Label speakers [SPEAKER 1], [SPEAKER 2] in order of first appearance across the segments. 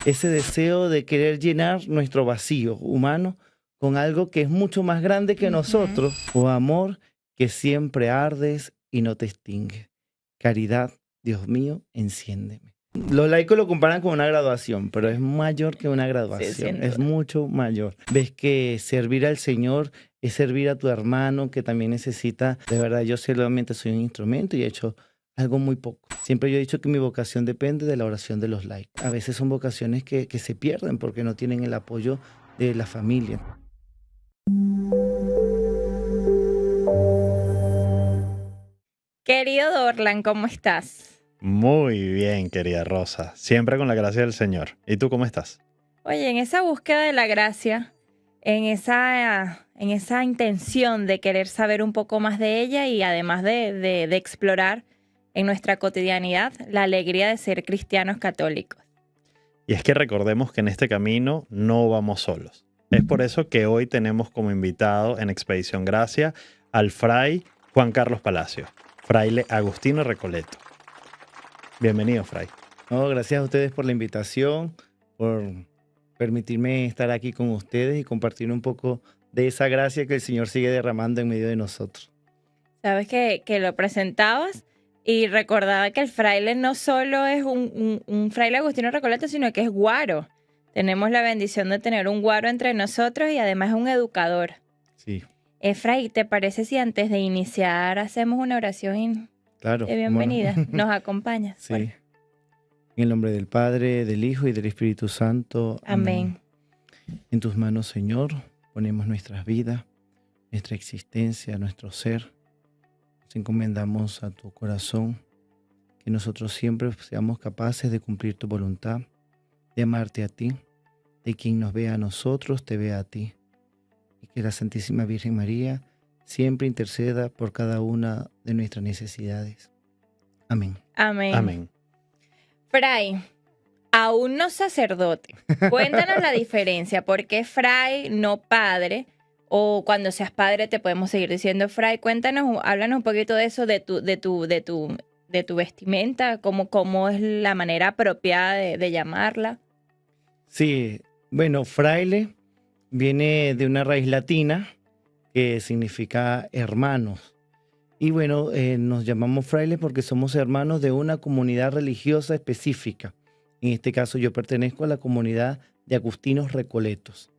[SPEAKER 1] ese deseo de querer llenar nuestro vacío humano con algo que es mucho más grande que nosotros. Oh amor, que siempre ardes y no te extingue. Caridad, Dios mío, enciéndeme. Los laicos lo comparan con una graduación, pero es mayor que una graduación, es mucho mayor. Ves que servir al Señor es servir a tu hermano que también necesita, de verdad, yo solamente soy un instrumento y he hecho algo muy poco. Siempre yo he dicho que mi vocación depende de la oración de los laicos. A veces son vocaciones que se pierden porque no tienen el apoyo de la familia.
[SPEAKER 2] Querido Dorlan, ¿cómo estás?
[SPEAKER 3] Muy bien, querida Rosa. Siempre con la gracia del Señor. ¿Y tú cómo estás?
[SPEAKER 2] Oye, en esa búsqueda de la gracia, en esa intención de querer saber un poco más de ella y además de explorar en nuestra cotidianidad la alegría de ser cristianos católicos.
[SPEAKER 3] Y es que recordemos que en este camino no vamos solos. Es por eso que hoy tenemos como invitado en Expedición Gracia al fray Juan Carlos Palacio, fraile Agustino Recoleto. Bienvenido, fray.
[SPEAKER 1] No, gracias a ustedes por la invitación, por permitirme estar aquí con ustedes y compartir un poco de esa gracia que el Señor sigue derramando en medio de nosotros.
[SPEAKER 2] Sabes que lo presentabas y recordaba que el fraile no solo es un fraile Agustino Recoleto, sino que es guaro. Tenemos la bendición de tener un guaro entre nosotros y además es un educador.
[SPEAKER 1] Sí.
[SPEAKER 2] Fray, ¿te parece si antes de iniciar hacemos una oración
[SPEAKER 1] Claro,
[SPEAKER 2] de bienvenida?
[SPEAKER 1] bueno.
[SPEAKER 2] ¿Nos acompañas?
[SPEAKER 1] Sí.
[SPEAKER 2] Bueno.
[SPEAKER 1] En el nombre del Padre, del Hijo y del Espíritu Santo.
[SPEAKER 2] Amén.
[SPEAKER 1] En tus manos, Señor, ponemos nuestras vidas, nuestra existencia, nuestro ser. Nos encomendamos a tu corazón, que nosotros siempre seamos capaces de cumplir tu voluntad, de amarte a ti, de quien nos vea a nosotros, te vea a ti. Y que la Santísima Virgen María siempre interceda por cada una de nuestras necesidades. Amén.
[SPEAKER 2] Amén.
[SPEAKER 3] Amén.
[SPEAKER 2] Fray, aún no sacerdote. Cuéntanos la diferencia. ¿Por qué fray, no padre? O cuando seas padre te podemos seguir diciendo fray. Cuéntanos, háblanos un poquito de eso, de tu vestimenta, cómo es la manera apropiada de llamarla.
[SPEAKER 1] Sí, bueno, fraile viene de una raíz latina que significa hermanos. Y bueno, nos llamamos frailes porque somos hermanos de una comunidad religiosa específica. En este caso yo pertenezco a la comunidad de Agustinos Recoletos.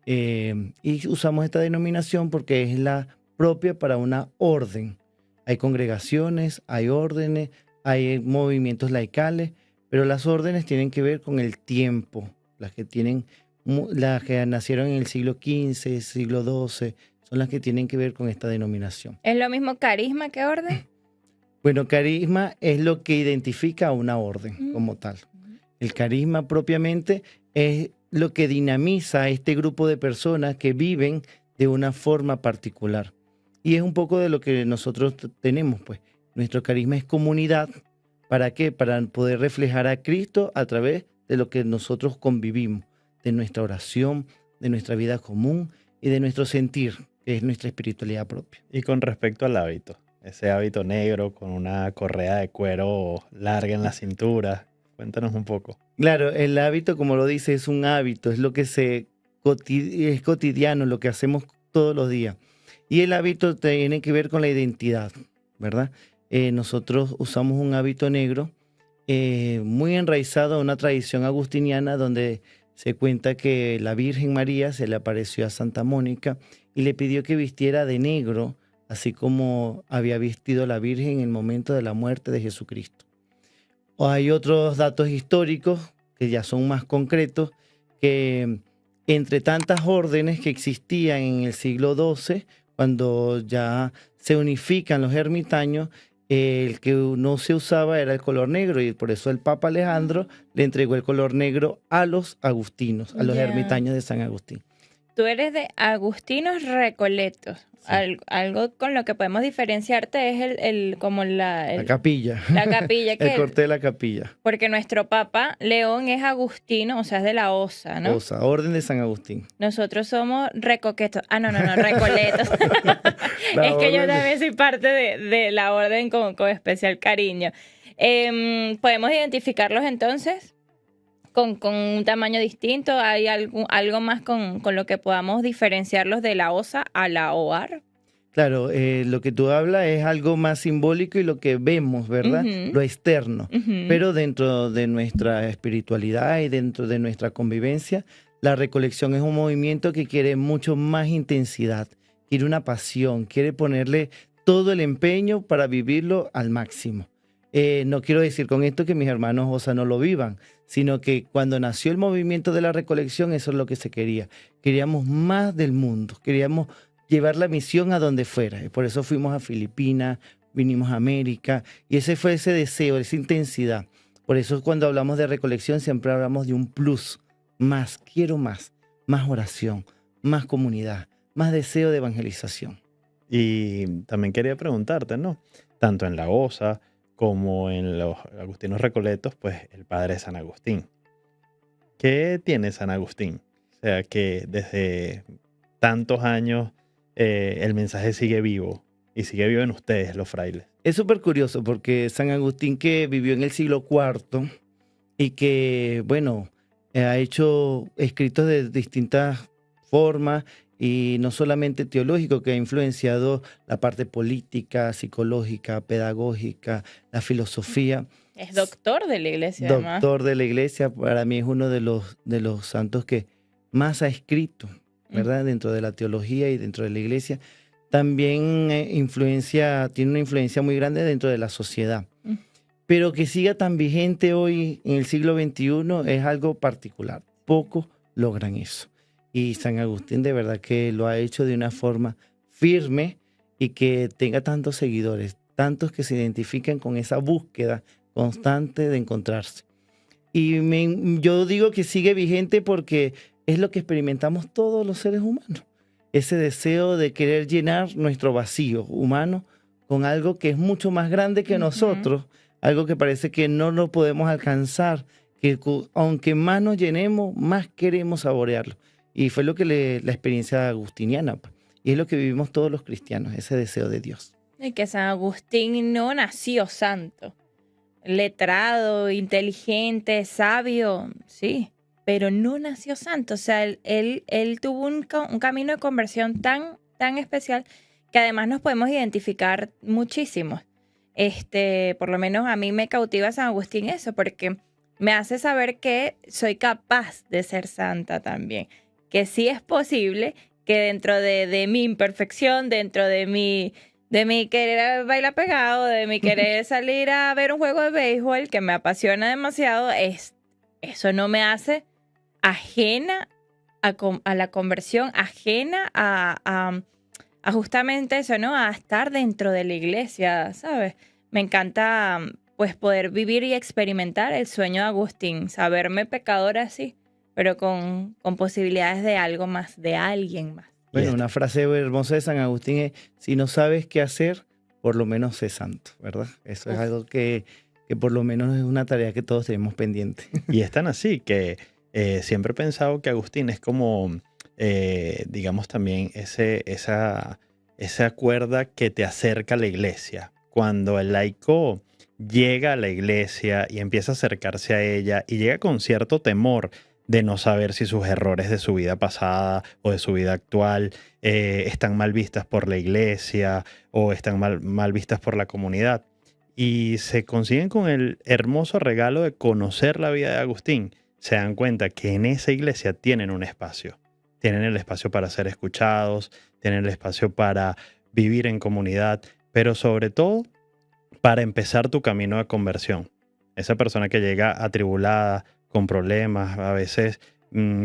[SPEAKER 1] Y usamos esta denominación porque es la propia para una orden. Hay congregaciones, hay órdenes, hay movimientos laicales, pero las órdenes tienen que ver con el tiempo. Las que nacieron en el siglo XV, siglo XII, son las que tienen que ver con esta denominación.
[SPEAKER 2] ¿Es lo mismo carisma que orden?
[SPEAKER 1] Bueno, carisma es lo que identifica a una orden como tal. El carisma propiamente es lo que dinamiza a este grupo de personas que viven de una forma particular. Y es un poco de lo que nosotros tenemos, pues. Nuestro carisma es comunidad. ¿Para qué? Para poder reflejar a Cristo a través de lo que nosotros convivimos, de nuestra oración, de nuestra vida común y de nuestro sentir, que es nuestra espiritualidad propia.
[SPEAKER 3] Y con respecto al hábito, ese hábito negro con una correa de cuero larga en la cintura, cuéntanos un poco.
[SPEAKER 1] Claro, el hábito, como lo dice, es un hábito, es lo que es cotidiano, lo que hacemos todos los días. Y el hábito tiene que ver con la identidad, ¿verdad? Nosotros usamos un hábito negro muy enraizado en una tradición agustiniana donde se cuenta que la Virgen María se le apareció a Santa Mónica y le pidió que vistiera de negro, así como había vestido la Virgen en el momento de la muerte de Jesucristo. O hay otros datos históricos que ya son más concretos, que entre tantas órdenes que existían en el siglo XII, cuando ya se unifican los ermitaños, el que no se usaba era el color negro y por eso el Papa Alejandro le entregó el color negro a los agustinos, a los ermitaños de San Agustín.
[SPEAKER 2] Tú eres de Agustinos Recoletos. Sí. Algo con lo que podemos diferenciarte es la
[SPEAKER 1] capilla.
[SPEAKER 2] La capilla.
[SPEAKER 1] El corte de la capilla.
[SPEAKER 2] Porque nuestro Papa León es agustino, o sea, es de la OSA, ¿no?
[SPEAKER 1] OSA, Orden de San Agustín.
[SPEAKER 2] Nosotros somos recoquetos. No, Recoletos. Es que yo también soy parte de la orden con especial cariño. ¿Podemos identificarlos entonces? con un tamaño distinto? ¿Hay algo más con lo que podamos diferenciarlos de la osa a la oar?
[SPEAKER 1] Claro, lo que tú hablas es algo más simbólico y lo que vemos, ¿verdad?
[SPEAKER 2] Ujú,
[SPEAKER 1] Lo externo.
[SPEAKER 2] ujú.
[SPEAKER 1] Pero dentro de nuestra espiritualidad y dentro de nuestra convivencia, la recolección es un movimiento que quiere mucho más intensidad, quiere una pasión, quiere ponerle todo el empeño para vivirlo al máximo. No quiero decir con esto que mis hermanos Osa no lo vivan, sino que cuando nació el movimiento de la recolección, eso es lo que se quería. Queríamos más del mundo, queríamos llevar la misión a donde fuera. Y por eso fuimos a Filipinas, vinimos a América, y ese fue ese deseo, esa intensidad. Por eso cuando hablamos de recolección siempre hablamos de un plus, más, quiero más oración, más comunidad, más deseo de evangelización.
[SPEAKER 3] Y también quería preguntarte, ¿no? Tanto en la OSA como en los Agustinos Recoletos, pues el padre es San Agustín. ¿Qué tiene San Agustín? O sea, que desde tantos años el mensaje sigue vivo y sigue vivo en ustedes, los frailes.
[SPEAKER 1] Es súper curioso porque San Agustín, que vivió en el siglo IV y que, bueno, ha hecho escritos de distintas formas y no solamente teológico, que ha influenciado la parte política, psicológica, pedagógica, la filosofía.
[SPEAKER 2] Es doctor de la iglesia, además.
[SPEAKER 1] Doctor de la iglesia, para mí es uno de los santos que más ha escrito, ¿verdad? Dentro de la teología y dentro de la iglesia. También tiene una influencia muy grande dentro de la sociedad.
[SPEAKER 2] Mm.
[SPEAKER 1] Pero que siga tan vigente hoy en el siglo XXI es algo particular. Pocos logran eso. Y San Agustín de verdad que lo ha hecho de una forma firme y que tenga tantos seguidores, tantos que se identifican con esa búsqueda constante de encontrarse. Y yo digo que sigue vigente porque es lo que experimentamos todos los seres humanos. Ese deseo de querer llenar nuestro vacío humano con algo que es mucho más grande que nosotros, algo que parece que no lo podemos alcanzar, que aunque más nos llenemos, más queremos saborearlo. Y fue lo que la experiencia agustiniana, y es lo que vivimos todos los cristianos, ese deseo de Dios.
[SPEAKER 2] Y que San Agustín no nació santo. Letrado, inteligente, sabio, sí, pero no nació santo. O sea, él tuvo un camino de conversión tan especial que además nos podemos identificar muchísimo. Por lo menos a mí me cautiva San Agustín eso, porque me hace saber que soy capaz de ser santa también, que sí es posible que dentro de mi imperfección, dentro de mi querer bailar pegado, de mi querer salir a ver un juego de béisbol que me apasiona demasiado, eso no me hace ajena a la conversión, ajena a justamente eso, ¿no? A estar dentro de la iglesia, ¿sabes? Me encanta pues poder vivir y experimentar el sueño de Agustín, saberme pecadora así, pero con posibilidades de algo más, de alguien más.
[SPEAKER 1] Bueno, una frase hermosa de San Agustín es, si no sabes qué hacer, por lo menos sé santo, ¿verdad? Eso es algo que por lo menos es una tarea que todos tenemos pendiente.
[SPEAKER 3] Y es tan así que siempre he pensado que Agustín es como, digamos también, esa cuerda que te acerca a la iglesia. Cuando el laico llega a la iglesia y empieza a acercarse a ella y llega con cierto temor de no saber si sus errores de su vida pasada o de su vida actual están mal vistas por la iglesia o están mal vistas por la comunidad. Y se consiguen con el hermoso regalo de conocer la vida de Agustín. Se dan cuenta que en esa iglesia tienen un espacio. Tienen el espacio para ser escuchados, tienen el espacio para vivir en comunidad, pero sobre todo para empezar tu camino de conversión. Esa persona que llega atribulada, con problemas, a veces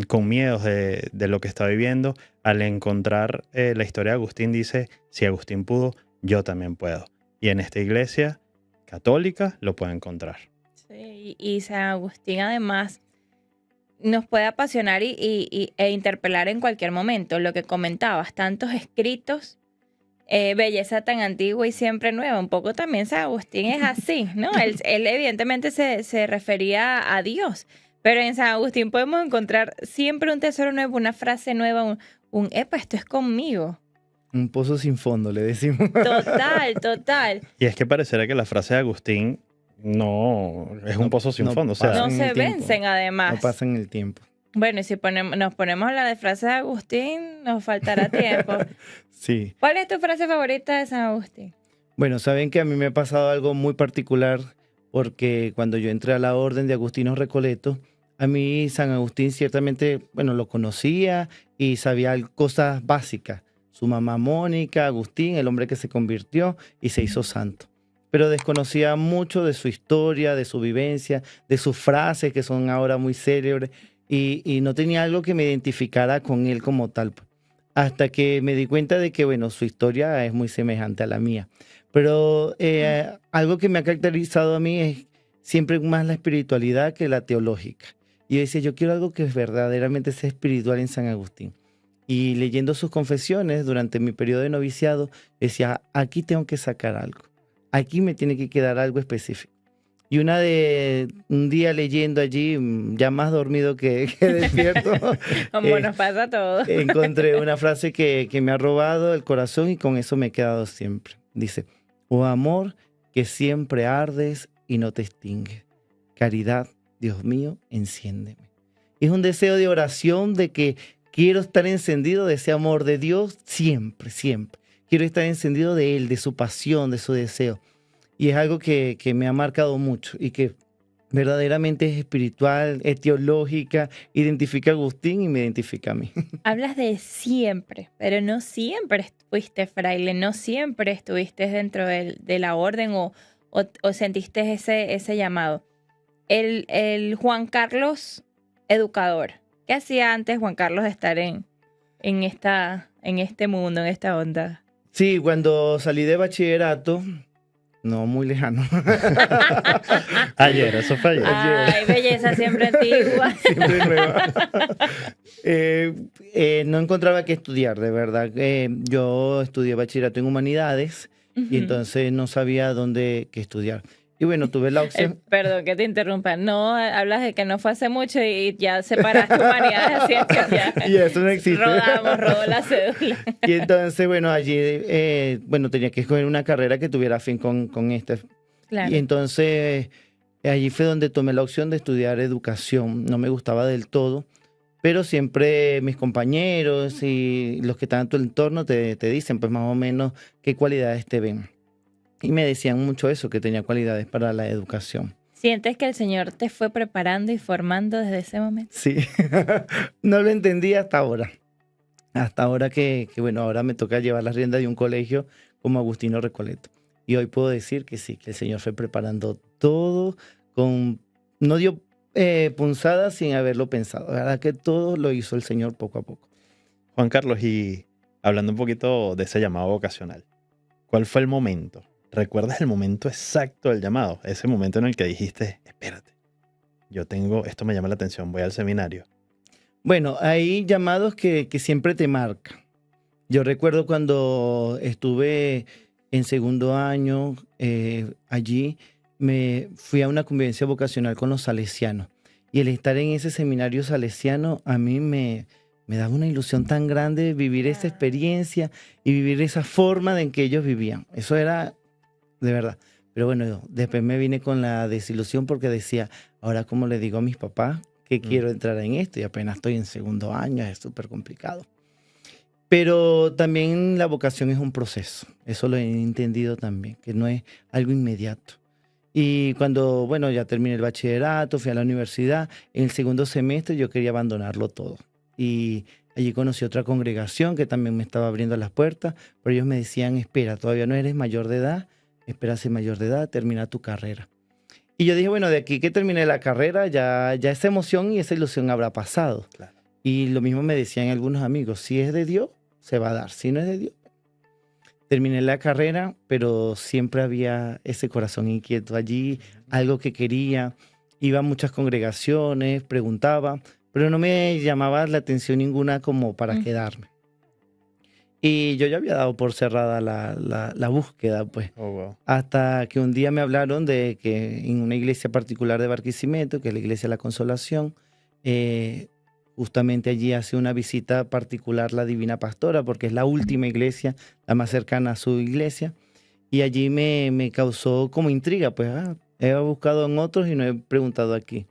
[SPEAKER 3] con miedos de lo que está viviendo, al encontrar la historia de Agustín dice, si Agustín pudo, yo también puedo. Y en esta iglesia católica lo puede encontrar.
[SPEAKER 2] Sí, y San Agustín además nos puede apasionar e interpelar en cualquier momento. Lo que comentabas, tantos escritos, belleza tan antigua y siempre nueva. Un poco también San Agustín es así, ¿no? Él evidentemente se refería a Dios, pero en San Agustín podemos encontrar siempre un tesoro nuevo, una frase nueva, epa, esto es conmigo.
[SPEAKER 1] Un pozo sin fondo, le decimos.
[SPEAKER 2] Total.
[SPEAKER 3] Y es que pareciera que la frase de Agustín No, es un
[SPEAKER 1] No-
[SPEAKER 3] pozo sin
[SPEAKER 1] no
[SPEAKER 3] fondo. O sea,
[SPEAKER 1] pasa.
[SPEAKER 2] No
[SPEAKER 1] en
[SPEAKER 2] se
[SPEAKER 1] el tiempo.
[SPEAKER 2] vencen además.
[SPEAKER 1] No pasa en el tiempo.
[SPEAKER 2] Bueno, y si nos ponemos la de frases de Agustín, nos faltará tiempo.
[SPEAKER 1] Sí.
[SPEAKER 2] ¿Cuál es tu frase favorita de San Agustín?
[SPEAKER 1] Bueno, saben que a mí me ha pasado algo muy particular porque cuando yo entré a la orden de Agustinos Recoletos, a mí San Agustín ciertamente, bueno, lo conocía y sabía cosas básicas. Su mamá Mónica, Agustín, el hombre que se convirtió y se hizo santo. Pero desconocía mucho de su historia, de su vivencia, de sus frases que son ahora muy célebres y no tenía algo que me identificara con él como tal, pues. Hasta que me di cuenta de que, bueno, su historia es muy semejante a la mía. Pero algo que me ha caracterizado a mí es siempre más la espiritualidad que la teológica. Y yo decía, yo quiero algo que verdaderamente sea espiritual en San Agustín. Y leyendo sus confesiones durante mi periodo de noviciado, decía, aquí tengo que sacar algo. Aquí me tiene que quedar algo específico. Y un día leyendo allí, ya más dormido que despierto,
[SPEAKER 2] Como
[SPEAKER 1] eh,
[SPEAKER 2] nos pasa a todos.
[SPEAKER 1] encontré una frase que me ha robado el corazón y con eso me he quedado siempre. Dice, oh amor que siempre ardes y no te extingues. Caridad, Dios mío, enciéndeme. Es un deseo de oración de que quiero estar encendido de ese amor de Dios siempre, siempre. Quiero estar encendido de Él, de su pasión, de su deseo. Y es algo que me ha marcado mucho y que verdaderamente es espiritual, es teológica, identifica a Agustín y me identifica a mí.
[SPEAKER 2] Hablas de siempre, pero no siempre fuiste fraile, no siempre estuviste dentro de la orden o sentiste ese llamado. El Juan Carlos educador, ¿qué hacía antes Juan Carlos de estar en este mundo, en esta onda?
[SPEAKER 1] Sí, cuando salí de bachillerato, no muy lejano,
[SPEAKER 3] ayer, eso fue ayer.
[SPEAKER 2] Ay, belleza siempre antigua.
[SPEAKER 1] siempre nueva, no encontraba qué estudiar, de verdad. Yo estudié bachillerato en humanidades y entonces no sabía dónde qué estudiar. Y bueno, tuve la opción.
[SPEAKER 2] Perdón que te interrumpa. No, hablas de que no fue hace mucho y ya separaste humanidades así que ya
[SPEAKER 1] Y eso no existe.
[SPEAKER 2] rodó la cédula.
[SPEAKER 1] Y entonces, bueno, allí, bueno, tenía que escoger una carrera que tuviera fin con esta.
[SPEAKER 2] Claro.
[SPEAKER 1] Y entonces, allí fue donde tomé la opción de estudiar educación. No me gustaba del todo, pero siempre mis compañeros y los que están en tu entorno te dicen, pues más o menos, qué cualidades te ven. Y me decían mucho eso, que tenía cualidades para la educación.
[SPEAKER 2] ¿Sientes que el Señor te fue preparando y formando desde ese momento?
[SPEAKER 1] Sí, no lo entendí hasta ahora. Hasta ahora bueno, ahora me toca llevar las riendas de un colegio como Agustino Recoleto. Y hoy puedo decir que sí, que el Señor fue preparando todo no dio punzadas sin haberlo pensado. La verdad que todo lo hizo el Señor poco a poco.
[SPEAKER 3] Juan Carlos, y hablando un poquito de ese llamado vocacional, ¿cuál fue el momento? ¿Recuerdas el momento exacto del llamado? Ese momento en el que dijiste, espérate, esto me llama la atención, voy al seminario.
[SPEAKER 1] Bueno, hay llamados que siempre te marcan. Yo recuerdo cuando estuve en segundo año allí, me fui a una convivencia vocacional con los salesianos. Y el estar en ese seminario salesiano a mí me daba una ilusión tan grande vivir esa experiencia y vivir esa forma en que ellos vivían. Eso era de verdad. Pero bueno, después me vine con la desilusión porque decía, ahora cómo le digo a mis papás que quiero entrar en esto y apenas estoy en segundo año, es súper complicado. Pero también la vocación es un proceso, eso lo he entendido también, que no es algo inmediato. Y cuando, bueno, ya terminé el bachillerato, fui a la universidad, en el segundo semestre yo quería abandonarlo todo. Y allí conocí otra congregación que también me estaba abriendo las puertas, pero ellos me decían, espera, todavía no eres mayor de edad, espera ser mayor de edad, termina tu carrera. Y yo dije, bueno, de aquí que termine la carrera, ya esa emoción y esa ilusión habrá pasado.
[SPEAKER 3] Claro.
[SPEAKER 1] Y lo mismo me decían algunos amigos, si es de Dios, se va a dar, si no es de Dios. Terminé la carrera, pero siempre había ese corazón inquieto allí, algo que quería. Iba a muchas congregaciones, preguntaba, pero no me llamaba la atención ninguna como para quedarme. Y yo ya había dado por cerrada la búsqueda, pues.
[SPEAKER 3] Oh, wow.
[SPEAKER 1] Hasta que un día me hablaron de que en una iglesia particular de Barquisimeto, que es la Iglesia de la Consolación, justamente allí hace una visita particular la Divina Pastora, porque es la última iglesia, la más cercana a su iglesia. Y allí me causó como intriga, pues, He buscado en otros y no he preguntado aquí.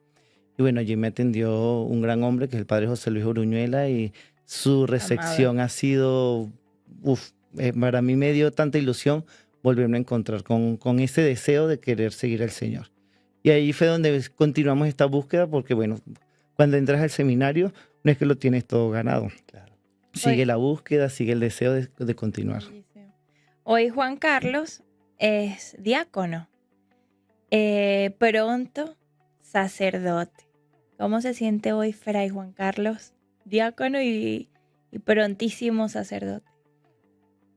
[SPEAKER 1] Y bueno, allí me atendió un gran hombre que es el padre José Luis Uruñuela y su recepción ha sido, para mí me dio tanta ilusión volverme a encontrar con ese deseo de querer seguir al Señor. Y ahí fue donde continuamos esta búsqueda porque bueno, cuando entras al seminario no es que lo tienes todo ganado.
[SPEAKER 3] Claro.
[SPEAKER 1] Sigue
[SPEAKER 2] Oye.
[SPEAKER 1] la búsqueda, sigue el deseo de continuar.
[SPEAKER 2] Hoy Juan Carlos es diácono, pronto sacerdote. ¿Cómo se siente hoy Fray Juan Carlos, diácono y prontísimo sacerdote?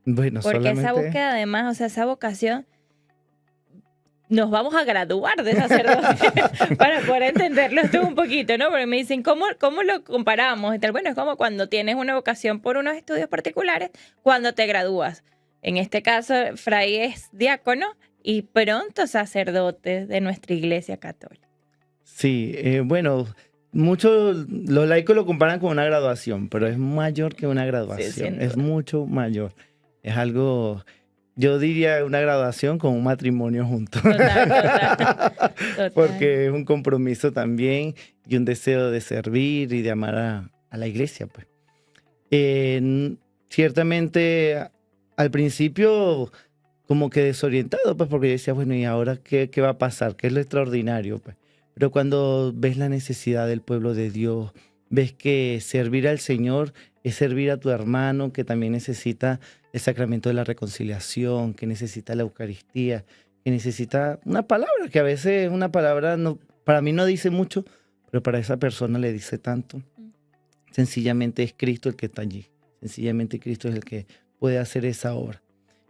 [SPEAKER 1] Bueno,
[SPEAKER 2] Porque esa
[SPEAKER 1] solamente...
[SPEAKER 2] búsqueda además, o sea, esa vocación, nos vamos a graduar de sacerdote para poder entenderlo esto un poquito, ¿no? Porque me dicen, ¿cómo lo comparamos? Y tal. Bueno, es como cuando tienes una vocación por unos estudios particulares, cuando te gradúas. En este caso, Fray es diácono y pronto sacerdote de nuestra Iglesia Católica.
[SPEAKER 1] Sí, bueno, muchos los laicos lo comparan con una graduación, pero es mayor que una graduación,
[SPEAKER 2] sin
[SPEAKER 1] es
[SPEAKER 2] duda.
[SPEAKER 1] mucho mayor. Es algo, yo diría una graduación con un matrimonio juntos.
[SPEAKER 2] Total.
[SPEAKER 1] Porque es un compromiso también y un deseo de servir y de amar a la iglesia, pues. Ciertamente, al principio, como que desorientado, pues, porque yo decía, bueno, ¿y ahora qué va a pasar? ¿Qué es lo extraordinario, pues? Pero cuando ves la necesidad del pueblo de Dios, ves que servir al Señor es servir a tu hermano que también necesita el sacramento de la reconciliación, que necesita la Eucaristía, que necesita una palabra, que a veces una palabra no, para mí no dice mucho, pero para esa persona le dice tanto. Sencillamente es Cristo el que está allí. Sencillamente Cristo es el que puede hacer esa obra.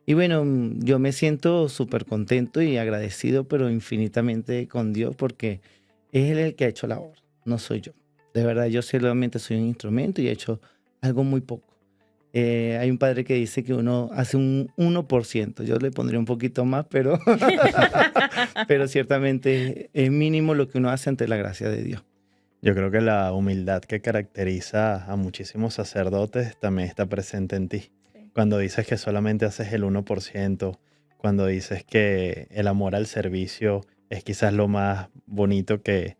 [SPEAKER 1] Y bueno, yo me siento súper contento y agradecido, pero infinitamente con Dios, porque es Él el que ha hecho la obra, no soy yo. De verdad, yo solamente soy un instrumento y he hecho algo muy poco. Hay un padre que dice que uno hace un 1%, yo le pondría un poquito más, pero, pero ciertamente es mínimo lo que uno hace ante la gracia de Dios.
[SPEAKER 3] Yo creo que la humildad que caracteriza a muchísimos sacerdotes también está presente en ti.
[SPEAKER 2] Sí.
[SPEAKER 3] Cuando dices que solamente haces el 1%, cuando dices que el amor al servicio es quizás lo más bonito que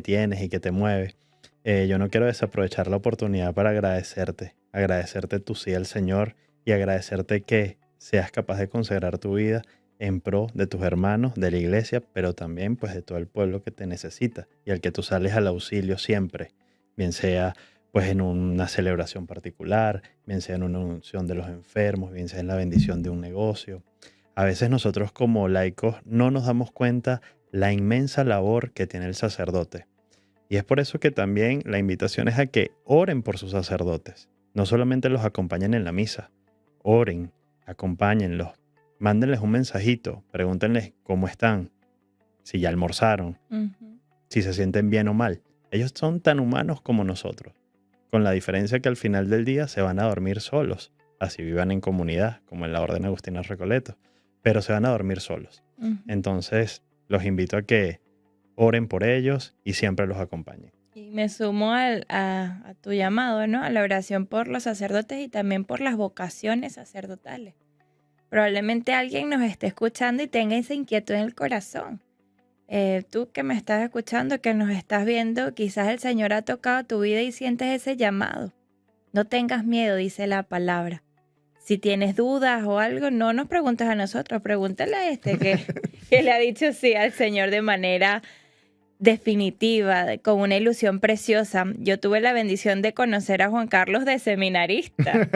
[SPEAKER 3] tienes y que te mueve. Yo no quiero desaprovechar la oportunidad para agradecerte tu sí al Señor y agradecerte que seas capaz de consagrar tu vida en pro de tus hermanos, de la iglesia, pero también pues de todo el pueblo que te necesita y al que tú sales al auxilio siempre, bien sea pues en una celebración particular, bien sea en una unción de los enfermos, bien sea en la bendición de un negocio. A veces nosotros como laicos no nos damos cuenta la inmensa labor que tiene el sacerdote. Y es por eso que también la invitación es a que oren por sus sacerdotes. No solamente los acompañen en la misa, oren, acompáñenlos, mándenles un mensajito, pregúntenles cómo están, si ya almorzaron, si se sienten bien o mal. Ellos son tan humanos como nosotros, con la diferencia que al final del día se van a dormir solos, así vivan en comunidad, como en la Orden Agustina Recoleto, pero se van a dormir solos. Entonces, los invito a que oren por ellos y siempre los acompañen.
[SPEAKER 2] Y me sumo a tu llamado, ¿no? A la oración por los sacerdotes y también por las vocaciones sacerdotales. Probablemente alguien nos esté escuchando y tenga esa inquietud en el corazón. Tú que me estás escuchando, que nos estás viendo, quizás el Señor ha tocado tu vida y sientes ese llamado. No tengas miedo, dice la palabra. Si tienes dudas o algo, no nos preguntes a nosotros, pregúntale a que le ha dicho sí al Señor de manera definitiva, con una ilusión preciosa. Yo tuve la bendición de conocer a Juan Carlos de seminarista.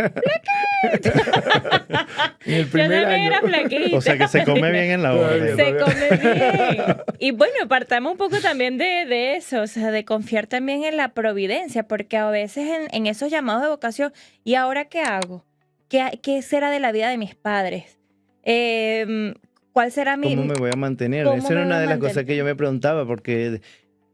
[SPEAKER 1] En el
[SPEAKER 2] Yo
[SPEAKER 1] primer
[SPEAKER 2] también
[SPEAKER 1] año.
[SPEAKER 2] era flaquita.
[SPEAKER 3] O sea que se come bien en la orden.
[SPEAKER 2] Se come bien. Y bueno, partamos un poco también de eso, o sea, de confiar también en la providencia, porque a veces en esos llamados de vocación, ¿y ahora qué hago? ¿Qué será de la vida de mis padres? ¿Cuál será mi...?
[SPEAKER 1] ¿Cómo me voy a mantener?
[SPEAKER 2] ¿Cómo
[SPEAKER 1] Esa era
[SPEAKER 2] me
[SPEAKER 1] una
[SPEAKER 2] voy a
[SPEAKER 1] de las cosas
[SPEAKER 2] mantener?
[SPEAKER 1] que yo me preguntaba, porque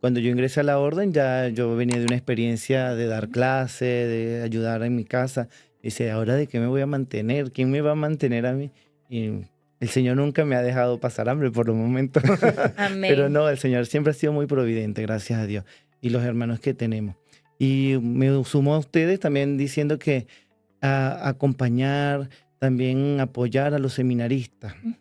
[SPEAKER 1] cuando yo ingresé a la orden ya yo venía de una experiencia de dar clase, de ayudar en mi casa. Y dice, ¿ahora de qué me voy a mantener? ¿Quién me va a mantener a mí? Y el Señor nunca me ha dejado pasar hambre por los momentos.
[SPEAKER 2] Amén.
[SPEAKER 1] Pero no, el Señor siempre ha sido muy providente, gracias a Dios. Y los hermanos que tenemos. Y me sumo a ustedes también diciendo que acompañar, también apoyar a los seminaristas.
[SPEAKER 2] Ujú.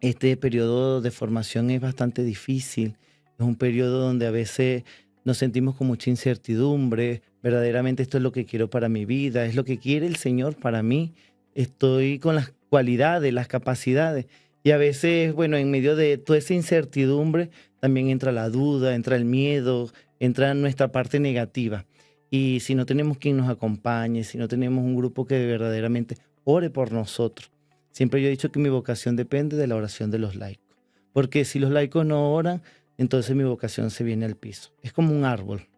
[SPEAKER 1] Este periodo de formación es bastante difícil. Es un periodo donde a veces nos sentimos con mucha incertidumbre. Verdaderamente esto es lo que quiero para mi vida, es lo que quiere el Señor para mí. Estoy con las cualidades, las capacidades. Y a veces, bueno, en medio de toda esa incertidumbre también entra la duda, entra el miedo, entra nuestra parte negativa. Y si no tenemos quien nos acompañe, si no tenemos un grupo que verdaderamente ore por nosotros. Siempre yo he dicho que mi vocación depende de la oración de los laicos. Porque si los laicos no oran, entonces mi vocación se viene al piso. Es como un árbol.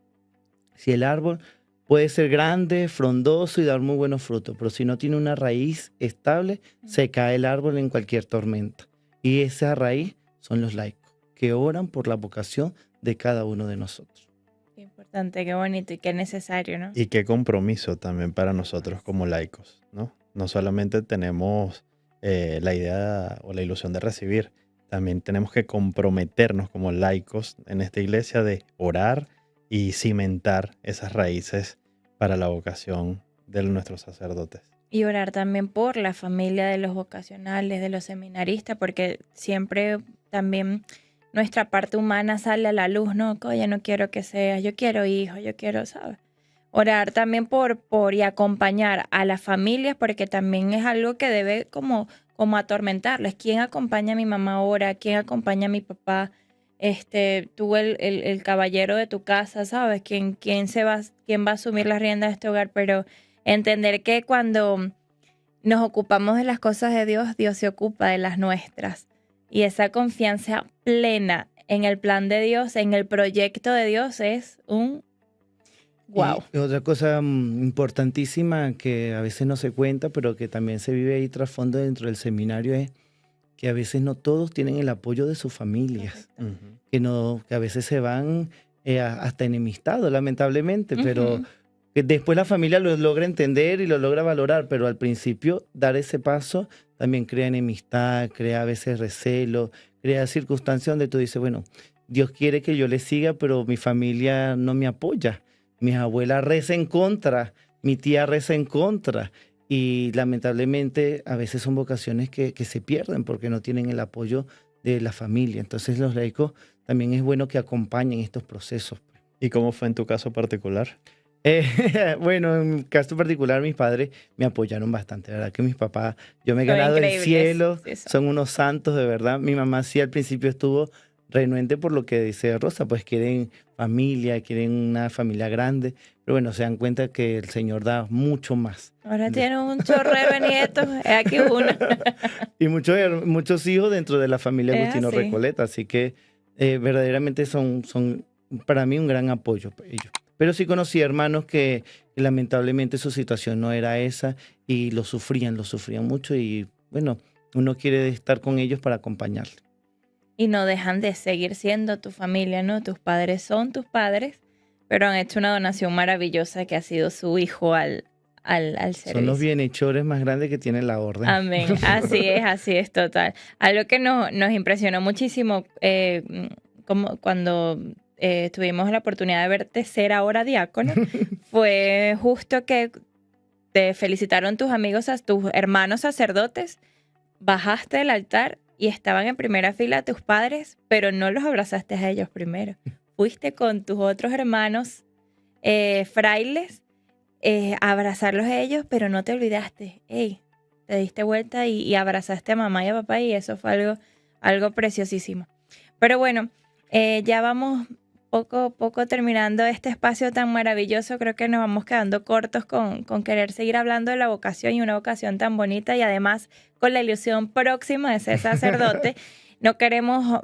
[SPEAKER 1] Si el árbol puede ser grande, frondoso y dar muy buenos frutos, pero si no tiene una raíz estable, se cae el árbol en cualquier tormenta. Y esa raíz son los laicos, que oran por la vocación de cada uno de nosotros.
[SPEAKER 2] Qué importante, qué bonito y qué necesario, ¿no?
[SPEAKER 3] Y qué compromiso también para nosotros como laicos, ¿no? No solamente tenemos la idea o la ilusión de recibir, también tenemos que comprometernos como laicos en esta iglesia de orar y cimentar esas raíces para la vocación de nuestros sacerdotes.
[SPEAKER 2] Y orar también por la familia de los vocacionales, de los seminaristas, porque siempre también nuestra parte humana sale a la luz, ¿no? Oye, no quiero que seas, yo quiero hijos, yo quiero, ¿sabes? Orar también por y acompañar a las familias, porque también es algo que debe como atormentarles. ¿Quién acompaña a mi mamá ahora? ¿Quién acompaña a mi papá? Tú el caballero de tu casa, ¿sabes? ¿Quién va a asumir las riendas de este hogar? Pero entender que cuando nos ocupamos de las cosas de Dios, Dios se ocupa de las nuestras. Y esa confianza plena en el plan de Dios, en el proyecto de Dios, es un wow.
[SPEAKER 1] Y otra cosa importantísima que a veces no se cuenta, pero que también se vive ahí trasfondo dentro del seminario es que a veces no todos tienen el apoyo de sus familias, que a veces se van hasta enemistados, lamentablemente, pero que después la familia lo logra entender y lo logra valorar, pero al principio dar ese paso también crea enemistad, crea a veces recelo, crea circunstancias donde tú dices, bueno, Dios quiere que yo le siga, pero mi familia no me apoya. Mi abuela reza en contra, mi tía reza en contra. Y lamentablemente a veces son vocaciones que se pierden porque no tienen el apoyo de la familia. Entonces los laicos también es bueno que acompañen estos procesos.
[SPEAKER 3] ¿Y cómo fue en tu caso particular?
[SPEAKER 1] Bueno, en mi caso particular mis padres me apoyaron bastante. La verdad que mis papás, yo me he
[SPEAKER 2] Son
[SPEAKER 1] ganado el
[SPEAKER 2] increíbles,
[SPEAKER 1] cielo,
[SPEAKER 2] sí,
[SPEAKER 1] son unos santos de verdad. Mi mamá sí al principio estuvo renuente por lo que dice Rosa, pues quieren familia, quieren una familia grande, pero bueno, se dan cuenta que el Señor da mucho más.
[SPEAKER 2] Ahora tienen un chorrero de nietos, aquí uno.
[SPEAKER 1] Y muchos hijos dentro de la familia
[SPEAKER 2] Es
[SPEAKER 1] Agustino
[SPEAKER 2] así.
[SPEAKER 1] Recoleta, así que verdaderamente son para mí un gran apoyo ellos. Pero sí conocí hermanos que lamentablemente su situación no era esa y lo sufrían mucho y bueno, uno quiere estar con ellos para acompañarlos.
[SPEAKER 2] Y no dejan de seguir siendo tu familia, ¿no? Tus padres son tus padres, pero han hecho una donación maravillosa que ha sido su hijo al servicio.
[SPEAKER 1] Son los bienhechores más grandes que tiene la orden.
[SPEAKER 2] Amén. Así es, total. Algo que nos impresionó muchísimo como cuando tuvimos la oportunidad de verte ser ahora diácono, fue justo que te felicitaron tus amigos, tus hermanos sacerdotes, bajaste del altar y estaban en primera fila tus padres, pero no los abrazaste a ellos primero. Fuiste con tus otros hermanos frailes a abrazarlos a ellos, pero no te olvidaste. Ey, te diste vuelta y abrazaste a mamá y a papá y eso fue algo preciosísimo. Pero bueno, ya vamos poco a poco terminando este espacio tan maravilloso. Creo que nos vamos quedando cortos con querer seguir hablando de la vocación y una vocación tan bonita y además con la ilusión próxima de ser sacerdote. No queremos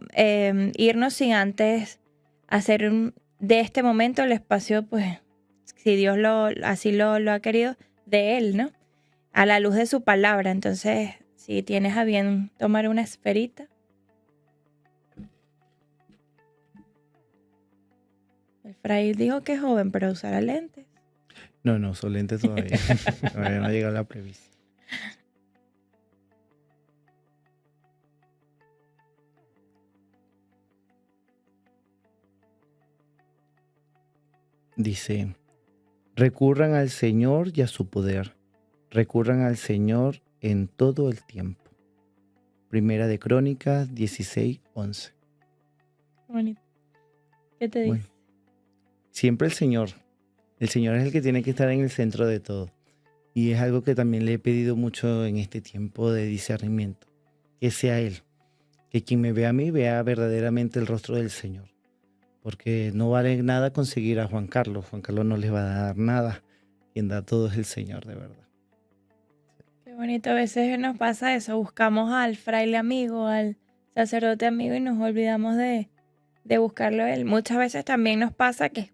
[SPEAKER 2] irnos sin antes hacer de este momento el espacio, pues, si Dios así lo ha querido, de Él, ¿no? A la luz de su palabra. Entonces, si tienes a bien tomar una esferita. El fray dijo que es joven, pero usará lentes.
[SPEAKER 1] No, son lentes todavía. Todavía no ha llegado la previsión. Dice, recurran al Señor y a su poder. Recurran al Señor en todo el tiempo. Primera de Crónicas 16:11.
[SPEAKER 2] Bonito. ¿Qué te dice?
[SPEAKER 1] Bueno, siempre el Señor es el que tiene que estar en el centro de todo. Y es algo que también le he pedido mucho en este tiempo de discernimiento, que sea Él, que quien me vea a mí vea verdaderamente el rostro del Señor, porque no vale nada conseguir a Juan Carlos no les va a dar nada, quien da todo es el Señor, de verdad.
[SPEAKER 2] Qué bonito, a veces nos pasa eso, buscamos al fraile amigo, al sacerdote amigo y nos olvidamos de buscarlo a él. Muchas veces también nos pasa que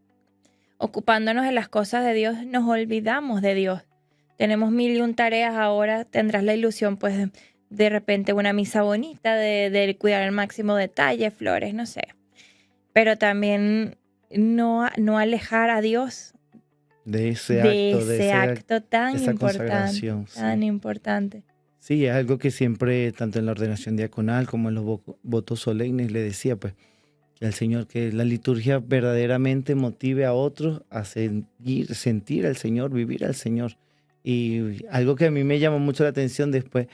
[SPEAKER 2] ocupándonos de las cosas de Dios nos olvidamos de Dios. Tenemos 1001 tareas, ahora tendrás la ilusión pues de repente una misa bonita, de cuidar al máximo detalle, flores, no sé. Pero también no alejar a Dios
[SPEAKER 1] De ese
[SPEAKER 2] acto tan
[SPEAKER 1] esa
[SPEAKER 2] importante,
[SPEAKER 1] consagración, sí.
[SPEAKER 2] tan importante.
[SPEAKER 1] Sí, es algo que siempre, tanto en la ordenación diaconal como en los votos solemnes, le decía, pues, que al Señor, que la liturgia verdaderamente motive a otros a sentir al Señor, vivir al Señor. Y algo que a mí me llamó mucho la atención después,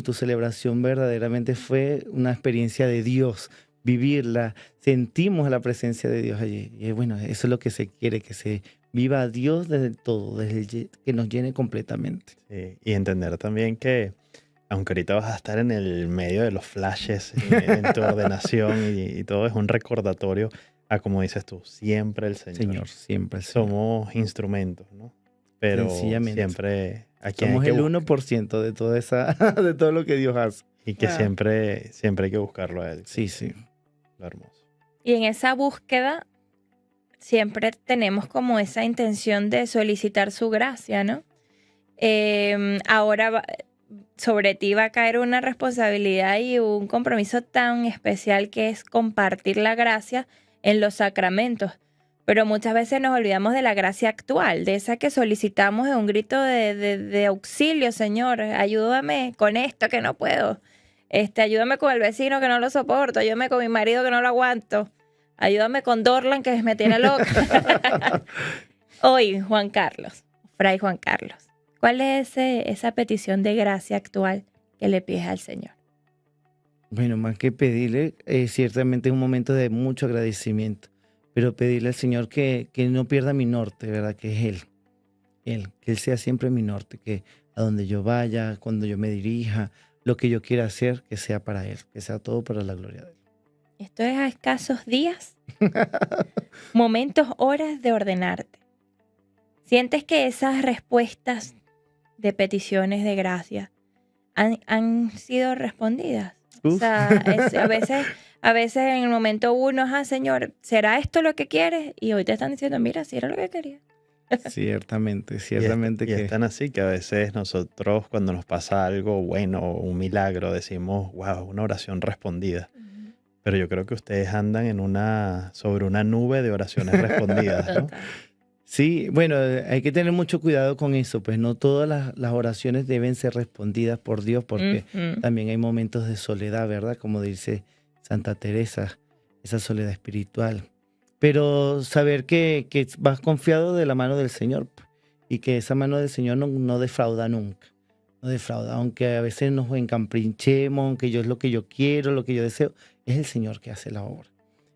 [SPEAKER 1] tu celebración verdaderamente fue una experiencia de Dios, vivirla, sentimos la presencia de Dios allí. Y bueno, eso es lo que se quiere, que se viva a Dios desde el todo, que nos llene completamente.
[SPEAKER 3] Sí, y entender también que, aunque ahorita vas a estar en el medio de los flashes en tu ordenación y todo, es un recordatorio a, como dices tú, siempre el Señor.
[SPEAKER 1] Siempre el Señor.
[SPEAKER 3] Somos instrumentos, ¿no? Pero
[SPEAKER 1] Sencillamente.
[SPEAKER 3] siempre aquí
[SPEAKER 1] Somos
[SPEAKER 3] hay que
[SPEAKER 1] el 1% de de todo lo que Dios hace.
[SPEAKER 3] y que
[SPEAKER 2] Wow.
[SPEAKER 3] siempre hay que buscarlo a Él.
[SPEAKER 1] Sí, sí.
[SPEAKER 3] Lo hermoso.
[SPEAKER 2] Y en esa búsqueda siempre tenemos como esa intención de solicitar su gracia, ¿no? Ahora sobre ti va a caer una responsabilidad y un compromiso tan especial que es compartir la gracia en los sacramentos. Pero muchas veces nos olvidamos de la gracia actual, de esa que solicitamos en un grito de auxilio, Señor, ayúdame con esto que no puedo. Ayúdame con el vecino que no lo soporto, ayúdame con mi marido que no lo aguanto, ayúdame con Dorlan que me tiene loca. Hoy, Juan Carlos, Fray Juan Carlos, ¿cuál es esa petición de gracia actual que le pides al Señor?
[SPEAKER 1] Bueno, más que pedirle, ciertamente es un momento de mucho agradecimiento, pero pedirle al Señor que no pierda mi norte, ¿verdad? Que es Él, que Él sea siempre mi norte, que a donde yo vaya, cuando yo me dirija, lo que yo quiera hacer, que sea para Él, que sea todo para la gloria de Él.
[SPEAKER 2] Esto es a escasos días, momentos, horas de ordenarte. ¿Sientes que esas respuestas de peticiones de gracia han sido respondidas? O sea, a veces en el momento uno, Señor, ¿será esto lo que quieres? Y hoy te están diciendo, mira, si era lo que quería.
[SPEAKER 1] Ciertamente
[SPEAKER 3] Y es tan así que a veces nosotros cuando nos pasa algo bueno o un milagro decimos, wow, una oración respondida. Pero yo creo que ustedes andan sobre una nube de oraciones respondidas, ¿no?
[SPEAKER 1] Sí, bueno, hay que tener mucho cuidado con eso, pues no todas las oraciones deben ser respondidas por Dios, porque también hay momentos de soledad, ¿verdad? Como dice Santa Teresa, esa soledad espiritual. Pero saber que vas confiado de la mano del Señor y que esa mano del Señor no defrauda nunca. No defrauda, aunque a veces nos encamprinchemos, aunque yo es lo que yo quiero, lo que yo deseo, es el Señor que hace la obra.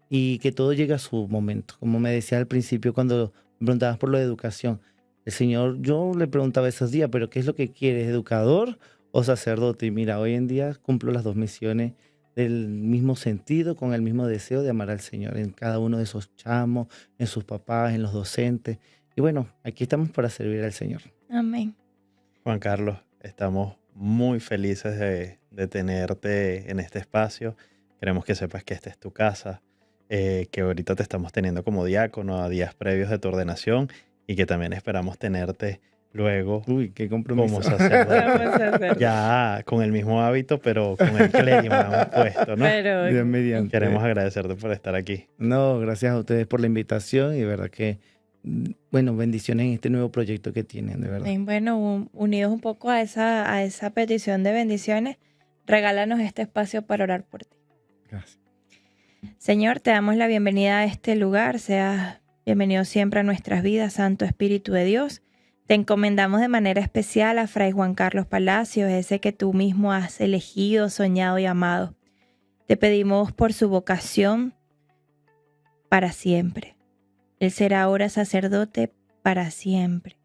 [SPEAKER 1] Y que todo llega a su momento. Como me decía al principio cuando me preguntabas por lo de educación, el Señor, yo le preguntaba esos días, pero ¿qué es lo que quieres, educador o sacerdote? Y mira, hoy en día cumplo las dos misiones del mismo sentido, con el mismo deseo de amar al Señor en cada uno de esos chamos, en sus papás, en los docentes. Y bueno, aquí estamos para servir al Señor.
[SPEAKER 2] Amén.
[SPEAKER 3] Juan Carlos, estamos muy felices de tenerte en este espacio. Queremos que sepas que esta es tu casa, que ahorita te estamos teniendo como diácono a días previos de tu ordenación y que también esperamos tenerte luego
[SPEAKER 1] qué compromiso.
[SPEAKER 3] como sacerdote. Ya con el mismo hábito, pero con el clérigma puesto, ¿no?
[SPEAKER 2] Pero
[SPEAKER 1] Dios mediante.
[SPEAKER 3] Queremos agradecerte por estar aquí.
[SPEAKER 1] No, gracias a ustedes por la invitación y de verdad que, bueno, bendiciones en este nuevo proyecto que tienen, de verdad.
[SPEAKER 2] bueno, unidos un poco a esa petición de bendiciones, regálanos este espacio para orar por ti.
[SPEAKER 1] Gracias.
[SPEAKER 2] Señor, te damos la bienvenida a este lugar. Seas bienvenido siempre a nuestras vidas, Santo Espíritu de Dios. Te encomendamos de manera especial a Fray Juan Carlos Palacios, ese que tú mismo has elegido, soñado y amado. Te pedimos por su vocación para siempre. Él será ahora sacerdote para siempre,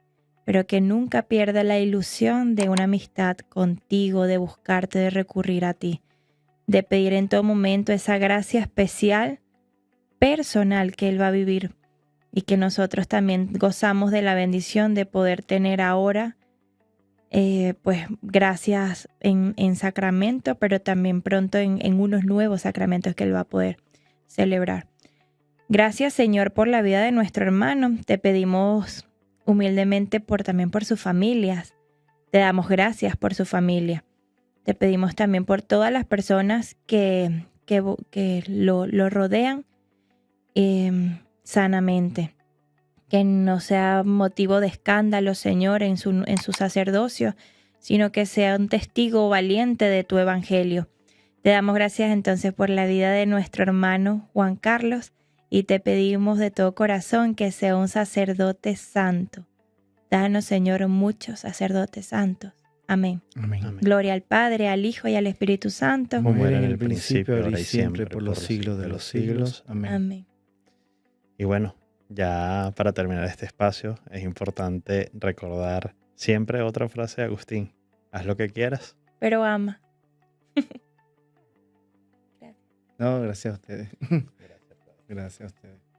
[SPEAKER 2] pero que nunca pierda la ilusión de una amistad contigo, de buscarte, de recurrir a ti, de pedir en todo momento esa gracia especial, personal que él va a vivir y que nosotros también gozamos de la bendición de poder tener ahora, pues gracias en sacramento, pero también pronto en unos nuevos sacramentos que él va a poder celebrar. Gracias, Señor, por la vida de nuestro hermano. Te pedimos humildemente también por sus familias. Te damos gracias por su familia. Te pedimos también por todas las personas que lo rodean sanamente. Que no sea motivo de escándalo, Señor, en su sacerdocio, sino que sea un testigo valiente de tu evangelio. Te damos gracias entonces por la vida de nuestro hermano Juan Carlos y te pedimos de todo corazón que sea un sacerdote santo. Danos, Señor, muchos sacerdotes santos. Amén.
[SPEAKER 1] Amén.
[SPEAKER 3] Amén.
[SPEAKER 2] Gloria al Padre, al Hijo y al Espíritu Santo.
[SPEAKER 1] Como era en el principio, ahora y siempre, por los siglos de los siglos. Amén.
[SPEAKER 2] Amén.
[SPEAKER 3] Y bueno, ya para terminar este espacio, es importante recordar siempre otra frase de Agustín. Haz lo que quieras.
[SPEAKER 2] Pero ama.
[SPEAKER 1] No, gracias a ustedes. Gracias a ustedes.